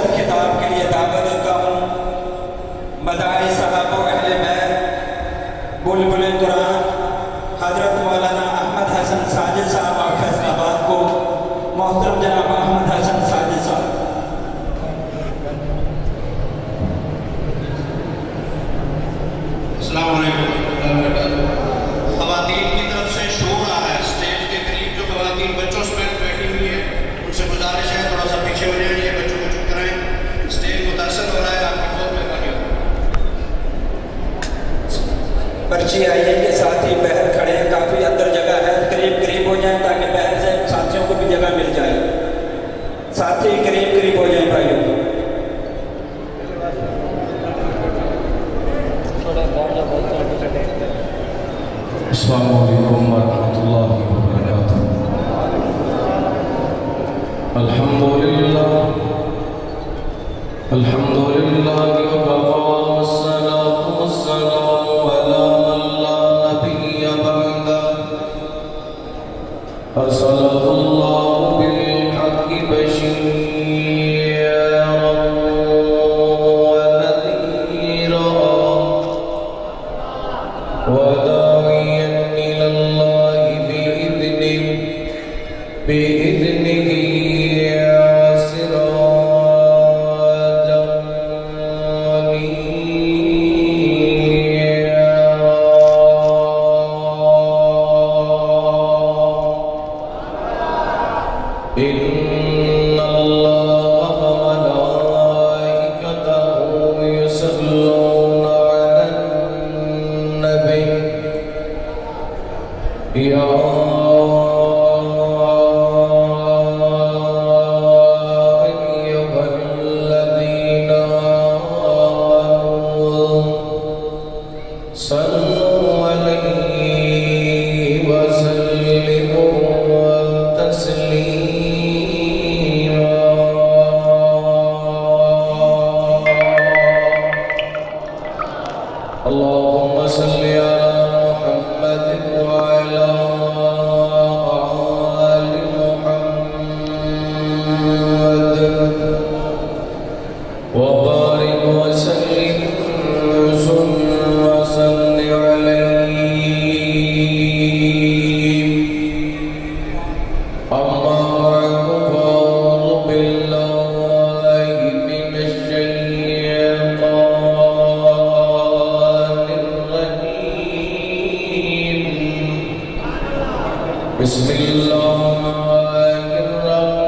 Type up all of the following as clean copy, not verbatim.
مختصر خطاب کے لیے دعوت دیتا ہوں مداعی صحابہ و اہل بیت بلبل قرآن حضرت مولانا احمد حسن ساجد صاحب اور فیصل آباد کو محترم جناب احمد حسن ساجد صاحب. السلام علیکم ورحمۃ اللہ وبرکاتہ. خواتین کی طرف سے شور آ رہا ہے اسٹیج کے قریب. جو خواتین بچوں سمیت بیٹھی ہوئی ہیں ان سے گزارش ہے تھوڑا سا پیچھے ہو جائیں. یہ بچوں کو چپ کرائیں. اسٹیج متاثر ہو رہا ہے. آپ کی بہت مہربانی ہوگی. پرچی آئیے کے ساتھ ہی باہر کھڑے ہیں. کافی اندر جگہ ہے. قریب قریب ہو جائیں تاکہ باہر سے ساتھیوں کو بھی جگہ مل جائے. ساتھی قریب قریب ہو جائیں بھائیوں. السلام علیکم ورحمۃ اللہ وبرکاتہ. الحمدللہ وکفی والصلاة والسلام علی من لا نبی بعدہ ارسلہ اللہ بالحق بشیرا ونذیرا وداعیا الی اللہ بإذنه سراجا منيرا. إن الله وملائكته يصلون على النبي يا أيها الذين آمنوا صلوا عليه وسلموا تسليما. اللهم صل على محمد وعلى آل محمد وبارك وسلم وصل عليه. أما بعد فأعوذ بالله من الشيطان الرجيم. بسم الله الرحمن الرحيم.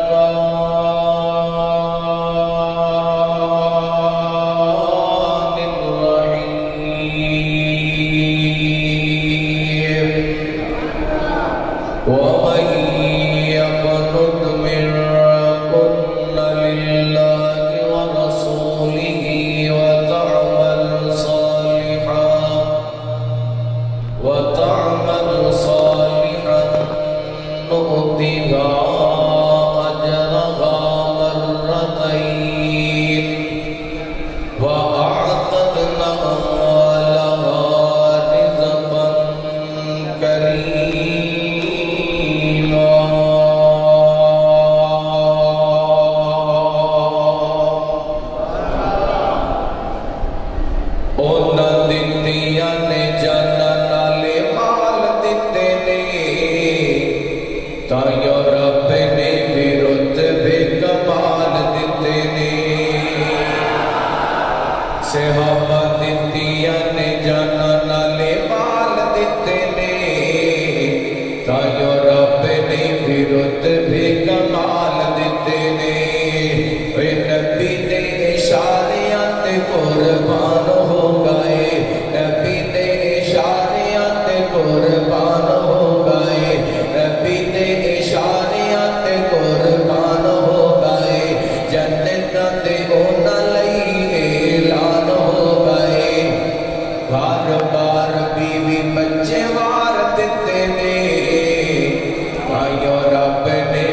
ومن يقنط منكن لله ورسوله وتعمل صالحا نؤتها أجرها مرتين وأعتدنا لها رزقا كريما. ਉਹਨਾਂ ਦਿੱਤੀਆਂ ਨੇ ਜਾਨਾਂ ਨਾਲੇ ਮਾਲ ਦਿੱਤੇ ਨੇ ਤਾਂ ਯੋ ਰੱਬ ਨੇ ਵੀ ਰੁਤਬੇ ਕਮਾਲ ਦਿੱਤੇ ਨੇ. ਸਹਾਬਾ ਦਿੱਤੀਆਂ ਨੇ ਜਾਨਾਂ ਨਾਲੇ ਮਾਲ ਦਿੱਤੇ ਨੇ ਤਾਂ ਯੋ ਰੱਬ ਨੇ ਵੀ ਰੁਤਬੇ ਕਮਾਲ ਦਿੱਤੇ ਨੇ. ਓਏ ਨਬੀ ਦੇ ਇਸ਼ਾਰਿਆਂ ਤੇ ਕੁਰਬਾਨ ਹੋ ਗਏ. نبی دے اشاریاں تے قربان ہو گئے. نبی دے اشاریاں تے قربان ہو گئے. جنت دے اونا لئی اعلان ہو گئے. بار بار بیوی بچے وار دیتے نے. آئیو رب نے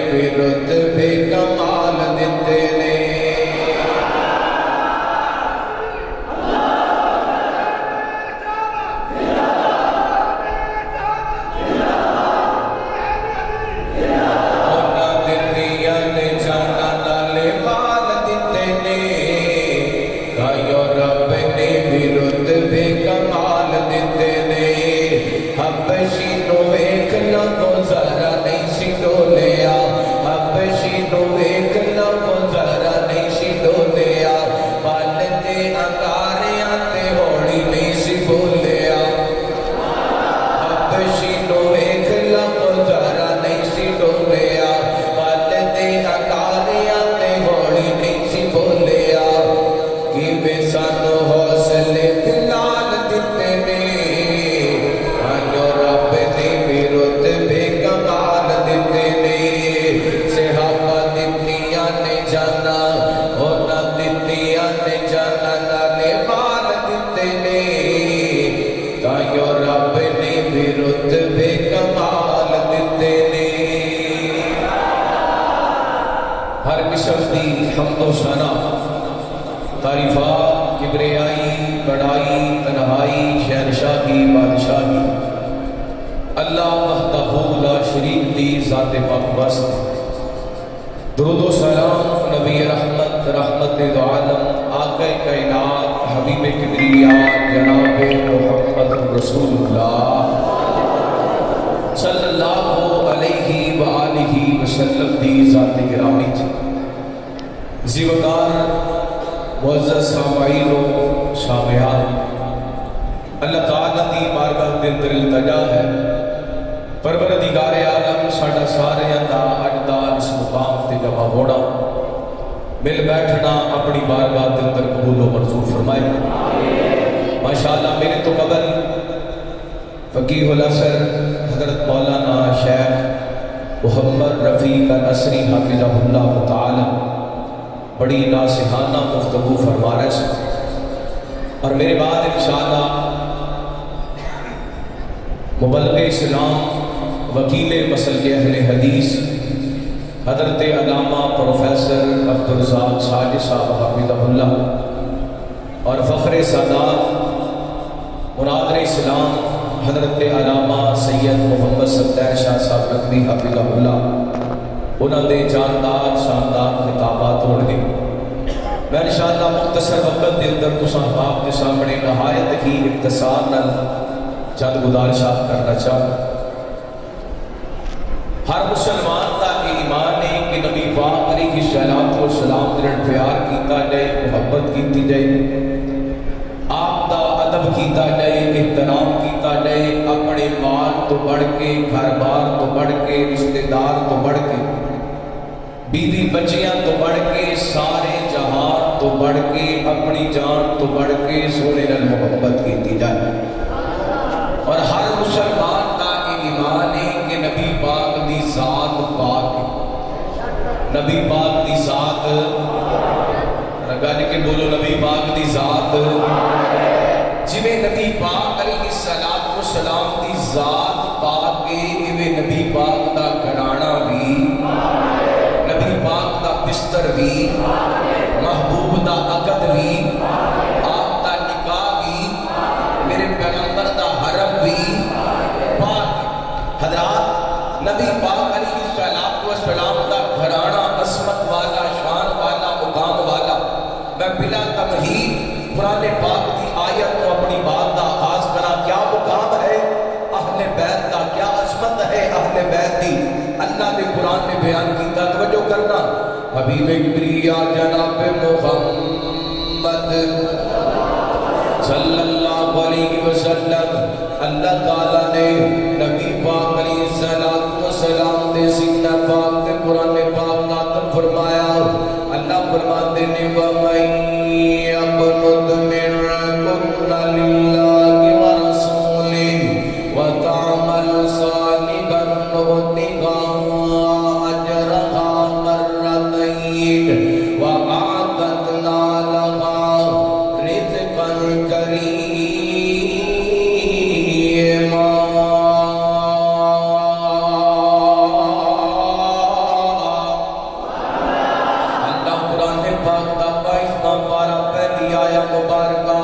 قسم دی حمد و ثنا تعریفات کبریائی بڑائی تنہائی شہنشاہی بادشاہی اللہ وحدہ لا شریک دی ذات پاک واسطے درود و سلام نبی رحمت رحمت دو عالم آقا کائنات حبیب کبریا جناب محمد رسول اللہ صلی اللہ علیہ وآلہ وسلم دی ذات گرامی زیوکار معزز سامعین و سامعات اللہ تعالیٰ دی بارگاہ دے اندر التجا ہے پروردگار عالم ساڈا سارے دا اجدا اس مقام تے جمع ہونا مل بیٹھنا اپنی بارگاہ دے اندر قبول و منظور فرمائے ماشاءاللہ میرے تو قبل فقیہ الاسر حضرت مولانا شیخ محمد رفیق الاسری حافظہ اللہ تعالی بڑی ناصحانہ گفتگو فرما رہے ہیں اور میرے بعد انشاءاللہ مبلغ اسلام وکیل مسلک اہل حدیث حضرت علامہ پروفیسر عبدالرزاق ساجد صاحب حافظہ اللہ اور فخر سادات مناظر اسلام حضرت علامہ سید محمد ستار شاہ صاحب نقوی حافظہ اللہ انہوں نے جاندار شاندار خطابات ہوڑ دی میں انشاءاللہ مختصر وقت دے اندر تساں آپ کے سامنے نہایت ہی اختصار نال چند گزارشات کرنا چاہوں ہر مسلمان کا ایمان ہے کہ نبی پاک علیہ السلام دے پیار کیتا جائے محبت کیتی جائے آپ دا ادب کیتا جائے احترام کیتا جائے اپنے مال تو بڑھ کے گھر بار تو بڑھ کے رشتہ دار تو بڑھ کے بیوی بچیاں تو بڑھ کے سارے جہان تو بڑھ کے اپنی جان تو بڑھ کے سونے نال محبت کیتی جائے اور ہر مسلمان کا ایمان ہے کہ نبی پاک دی ذات پاک نبی پاک دی ذات رگا کے بولو نبی پاک دی ذات جویں نبی پاک علیہ السلام دی ذات پاک کے ایویں نبی پاک دا گھرانا بھی نبی پاک دا بستر بھی محبوب دا عقد بھی آپ دا نکاح بھی میرے پیغمبر دا حرم بھی پاک حضرات نبی پاک علیہ السلام دا گھرانا عظمت والا شان والا مقام والا میں بلا تمہید قرآن پاک دی آیت کو اپنی بات دا آغاز کرا کیا مقام ہے اہل بیت دا کیا عظمت ہے اہل بیت دی اللہ نے قرآن میں بیان کیتا توجہ کرنا حبیب کبریا جناب محمد صلی اللہ علیہ وسلم اللہ تعالیٰ نے نبی پاک علیہ السلام دے سینہ پاک دے قرآن پاک نازل فرمایا اللہ فرماتے نے وَمَن يَقْنُتْ مِنكُنَّ لِلَّهِ وَرَسُولِهِ وَتَعْمَلْ صَالِحًا نُؤْتِهَا أَجْرَهَا مَرَّتَيْنِ وَأَعْتَدْنَا لَهَا رِزْقًا كَرِيمًا اللہ قرآن پاک دا 22واں پارہ پہلی آیا مبارکہ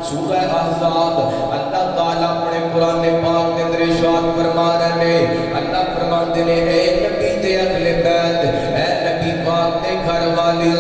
سورہ احزاب اللہ تعالیٰ اپنے قرآن پاک کے اندر ارشاد فرما رہے ہیں اللہ فرماتے ہیں اے نبی تے اہل بیت اے نبی پاک دے گھر والے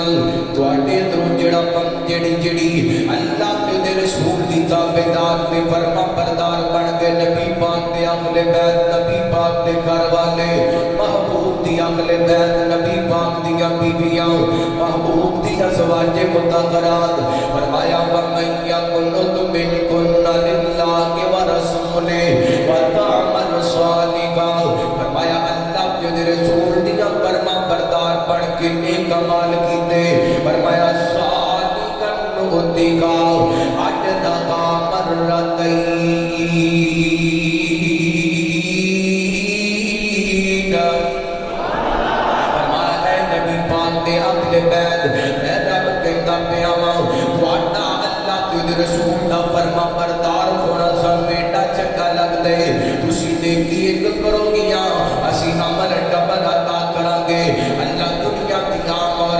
تواڈے اندروں جڑا جڑی اللہ دے رسول دی تابعدار تے فرما بردار بن کے نبی پاک دے اہل بیت نبی پاک دے گھر والے محبوب دی اہل بیت نبی پاک دی بیویاں محبوب دی ازواج مطہرات فرمایا وَمَن يَقْنُتْ مِنكُنَّ لِلَّهِ وَرَسُولِهِ وَتَعْمَلْ صَالِحًا فرمایا اللہ کے رسول دیا فرما بردار بن کے نیک عمل کیتے فرمایا صالحًا نؤتِهَا أَجْرَهَا مَرَّتَيْنِ فرمایا اے نبی پاک دے اہل بیت اے رب کہندا پیا وا تہاڈا اللہ تے رسول دا فرما بردار ہونا سانوں ایڈا چنگا لگدا ہے تسی نیکی ایک کرو گیاں اسی عمل ڈبل عطا کران گے اللہ دنیا دی عام اور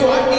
ਤੁਹਾਡੀ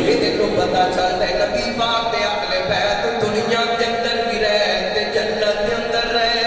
یہ تینوں پتہ چلتا ہے نبی پاک دے اگلے بیت دنیا کے اندر بھی رہے تے جنت کے اندر رہے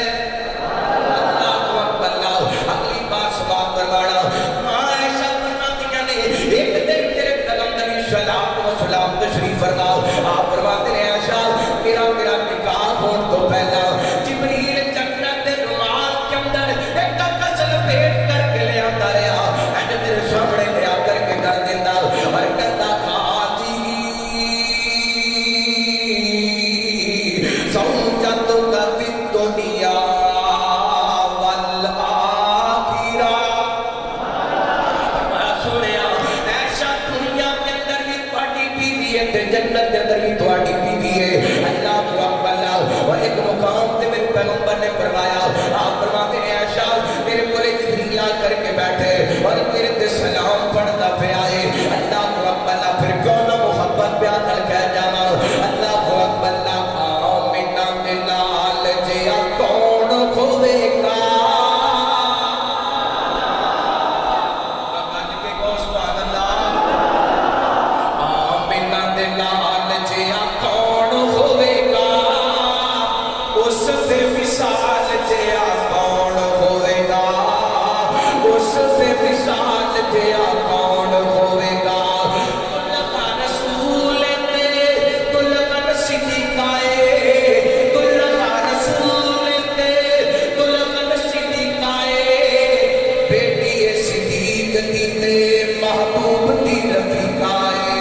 اللہ اکبر اللہ اگلی بار سباب کروانا ماں عائشہ فرماتی نے ایک دن تیرے پیغمبر علیہ الصلوۃ والسلام تشریف فرماؤ آپ فرماتے ہیں عائشہ میرا نکاح ہونے تو پہلا جبریل جنت دے رومال کے اندر ایک غسل پیٹ کر کے لے آتا رہا اینڈ میرے سامنے لے آ کر کے کر دیتا اور کہتا خاطی سوجتو کا فی الدنیا والآخرہ سنیا ایسا دنیا کے اندر بھی تھوڑی بیوی ہے تے جنت کے اندر بھی تھوڑی بیوی ہے اللہ اکبر اور ایک مقام تے میرے پیغمبر نے فرمایا آپ فرماتے ہیں عائشہ میرے کولے جبریل آ کر کے بیٹھے اور میرے تے سلام پڑھتا پیا ہے اللہ اکبر پھر کیوں نہ محبت پیار نال کہہ جاواں اللہ اکبر آمینہ دے نال جیا کون کھوے گا کہنے کے کو سبحان اللہ آمینہ دے نال جیا کون ہوے گا اس سے مثال جیا کون ہوے گا اس سے مثال جیا کون ہوے گا تلقا رسول تے تلقا صدیقائے تلقا رسول تے تلقا صدیقائے بیٹی صدیق دی تے محبوب دی رفیقائے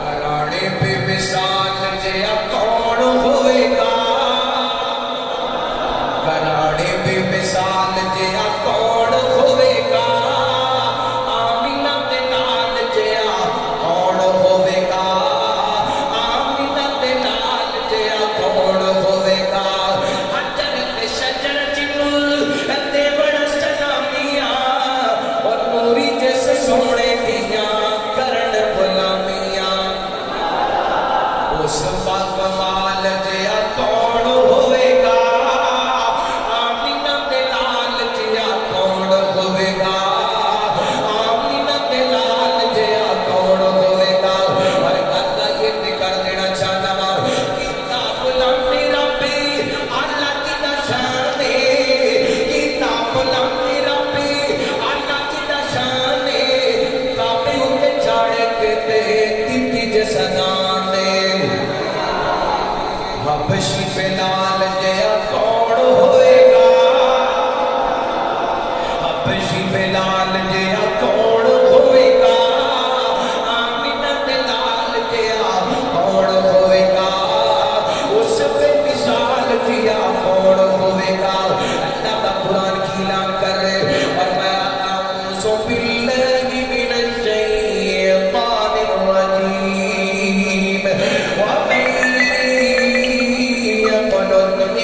گھرانے پہ مثال جیا کون ہوئے گا گھرانے پہ مثال جیا کون ہوئے گا آمینہ دے نال جیا کون ہوئے گا آمینہ دے نال جیا کون ہوئے گا حجر تے شجر جنول تے بڑا سلامیاں اور نوری جس سونے دیاں کرن غلامیاں اس پاک مال جیا کون ہوئے گا آمینہ دے نال جیا کون ہوئے گا آمینہ دے نال جیا کون ہوئے گا اور اللہ یہ کر دینا چاہتا ہوں کتاب لمبی ربی اللہ کی نشان کتاب لمبی ربی اللہ کی نشان کعبے اتے چاڑے کے دیتی جسدان حبشی بلال جیا کون ہوئے گا حبشی بلال جیا کون ہوئے گا آمینہ بلال جیا کون ہوئے گا اس پہ مثال جیا کون ہوئے گا اللہ کا قرآن کی اعلان کر رہے اور میں اعوذ باللہ من الشیطان الرجیم ومن يقنط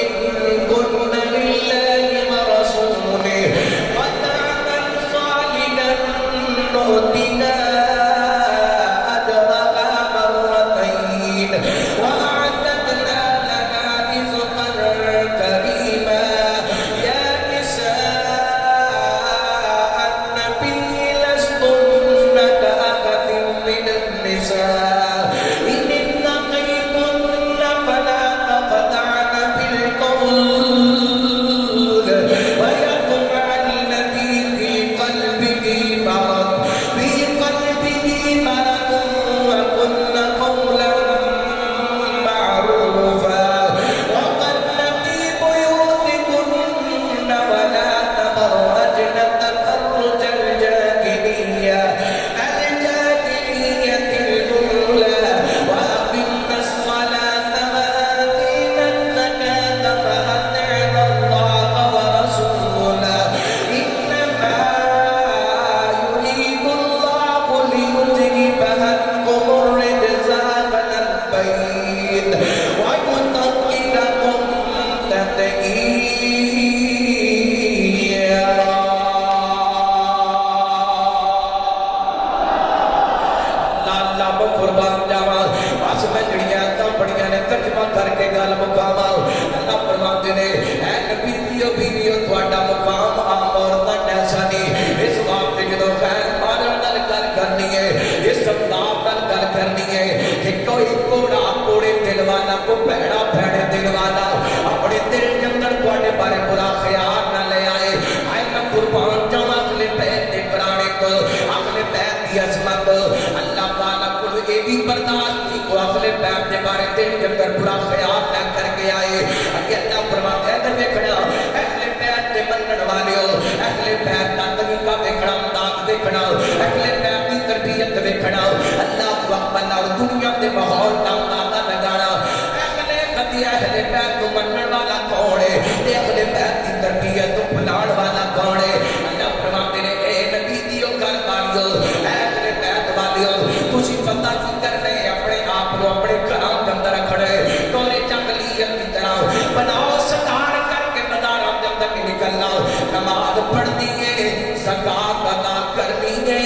بھی اہل بیت کو منن والا کون ہے تے اہل بیت کی تربیت کو بنان والا کون ہے اللہ فرماتے نے اے نبی دیو گھر والیو اے اہل بیت والیو تسی پتہ کی کرنے اپنے آپ کو اپنے گھراں کے اندر کھڑے دورے جنگلیت کی طرح بناؤ سدار کر کے بازاراں دے اندر نکلنا نماز پڑھنی ہے زکات ادا کرنی ہے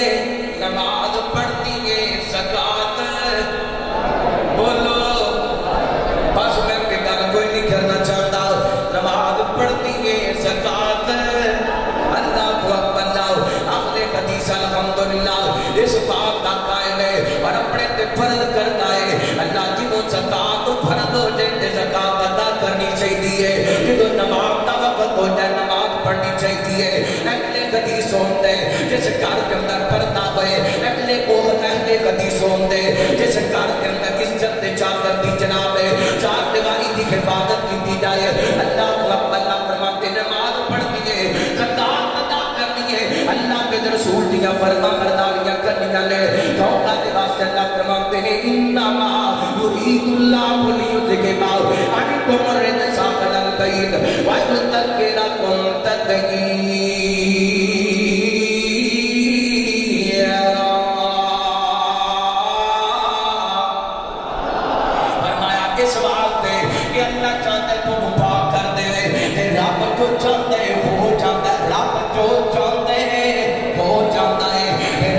نماز پڑھنی ہے زکات بولو بس میں کہ گل کوئی نہیں کرنا چاہتا نماز پڑھنی ہے زکات اللہ اکبر اہل حدیث الحمدللہ اس بات کا قائل ہے اور اپنے تے فرض کرتا ہے اللہ جنہوں زکات فرض ہو جائے تے زکات ادا کرنی چاہیے جنہوں نماز دا وقت ہو جائے نماز پڑھنی چاہیے اہل حدیث ہوندے جس گھر کے اندر پردہ ہوئے اہل حدیث ہوندے جس گھر کے اندر عزت تے چادر دی جناب ہے چار دیواری دی حفاظت کی جائے اللہ اکبر اللہ فرماتے نماز پڑھنی ہے زکات ادا کرنی ہے اللہ کے رسول دیا فرما برداریاں کرنی لے کون کا واسطے اللہ فرماتے ہیں انما یرید اللہ لیذھب عنکم الرجس اہل البیت ویطہرکم تطہیرا اس واسطے کہ اللہ چاہتا ہے تو پاک کر دے تے رب جو چاہتا ہے وہ چاہتا ہے رب جو چاہتا ہے وہ چاہتا ہے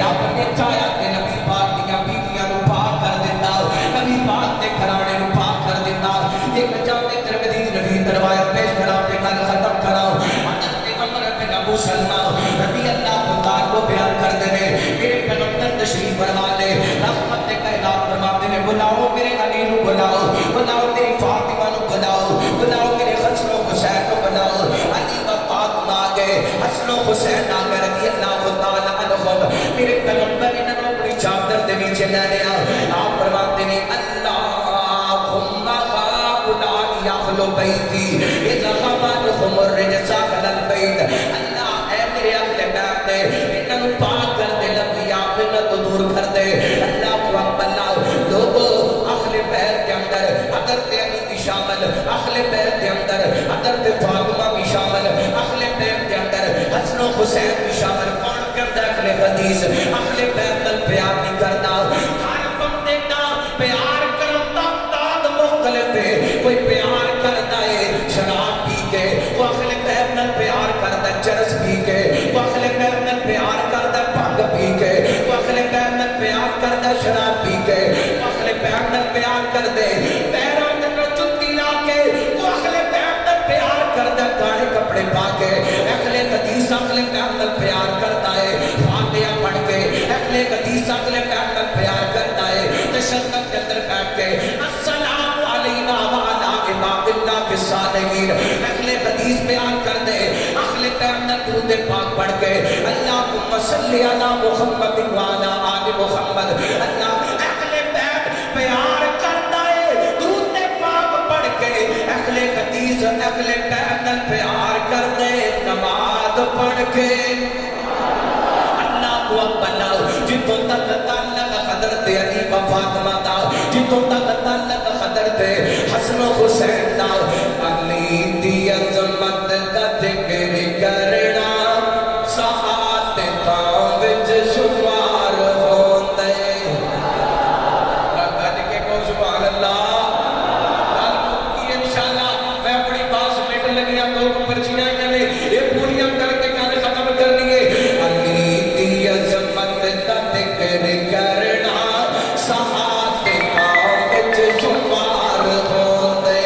رب نے چاہیا کہ نبی پاک دیاں بیویاں نو پاک کر دیتا نبی پاک دے گھرانے نو پاک کر دیتا ایک جامع ترمذی نبی روایت پیش کرا کے گل ختم کراؤ حضرت عمر بن ابو سلمہ رضی اللہ تعالی کو بیان کرتے ہیں میرے پیغمبر تشریف فرما لے رحمت کائنات فرماتے ہیں بلاؤ میرے علی نو بلاؤ بلاؤ تیری فاطمہ نو بلاؤ بلاؤ میرے حسن و حسین نو بلاؤ علی و فاطمہ آگئے حسن و حسین آگئے رضی اللہ تعالی عنہم میرے پیغمبر انہوں نے اپنی چادر دے نیچے لے لیا آپ فرماتے ہیں اللہم ہؤلاء اہل بیتی اذھب عنہم الرجس اہل البیت اللہ اے میرے اہل بیت نے انہوں پاک کر دے لفظیاں منت دور کر دے اللہ کو اکبر لوگوں اہل بیت کے اندر حضرت علی بھی شامل اہل بیت کے اندر حضرت فاطمہ بھی شامل اہل بیت کے اندر حسن و حسین بھی شامل کون کرتا ہے اہل حدیث اہل بیت نال پیار نہیں کرتا ہر بندے دا پیار کرتا تعداد مختلف ہے کوئی پیار کرتا ہے شراب پی کے وہ اہل بیت نال پیار کرتا ہے چرس پی کے وہ اہل بیت نال پیار کرتا ہے بھنگ پی کے وہ اہل بیت نال پیار کرتا ہے شراب پی کے وہ اہل بیت نال پیار کر دے پیروں تے جُتی لا کے وہ اہل بیت نال پیار کرتا ہے کاڑے کپڑے پا کے اہل حدیث اہل بیت نال پیار کرتا ہے فاتحہ پڑھ کے اہل حدیث اہل بیت نال پیار کرتا ہے تشہد کے اندر بیٹھ کے السلام علینا وعلی عباد اللہ کے صالحین اہل حدیث بیان کر دے اہل بیت نال درود پاک پڑھ کے اللہم صلی علی محمد وعلی آل محمد اللہ اہل بیت پیار کرتا ہے درود پاک پڑھ کے اہل حدیث اہل بیت نال پیار کر دے نماز پڑھ کے اللہ کو بناؤ جتوں تک تعلق حضرت علی و فاطمہ تا جتوں تک تعلق حضرت حسن و حسین تا علی دی عظمت دا ذکر کرنا ساعت تاں وچ شمار ہوندے گڈ کے کو سبحان اللہ انشاءاللہ میں اپنی بات سمیٹ لگیا دو پرچیاں نے یہ پوریاں کر کے گل ختم کرنی ہے علی دی عظمت دا ذکر کرنا ساعت تاں وچ شمار ہوندے